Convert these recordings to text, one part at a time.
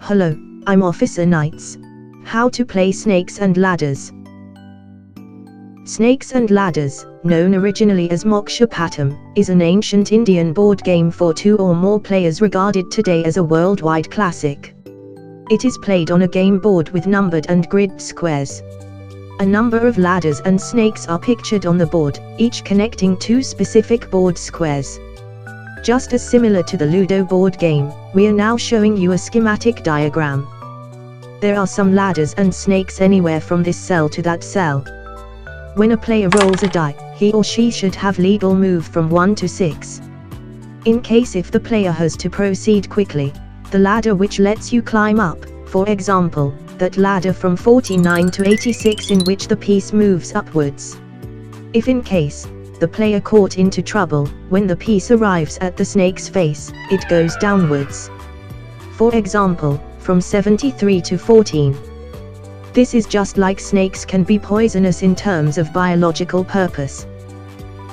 Hello, I'm Officer Knights. How to play Snakes and Ladders. Snakes and Ladders, known originally as Mokshapatam, is an ancient Indian board game for 2 or more players regarded today as a worldwide classic. It is played on a game board with numbered and grid squares. A number of ladders and snakes are pictured on the board, each connecting 2 specific board squares. Just as similar to the Ludo board game, we are now showing you a schematic diagram. There are some ladders and snakes anywhere from this cell to that cell. When a player rolls a die, he or she should have legal move from 1 to 6. In case if the player has to proceed quickly, the ladder which lets you climb up, for example, that ladder from 49 to 86 in which the piece moves upwards. If in case the player caught into trouble, when the piece arrives at the snake's face, it goes downwards. For example, from 73 to 14. This is just like snakes can be poisonous in terms of biological purpose.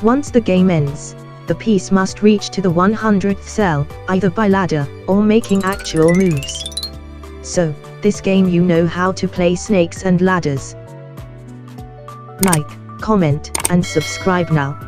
Once the game ends, the piece must reach to the 100th cell, either by ladder, or making actual moves. So, this game you know how to play snakes and ladders. Like, comment, and subscribe now.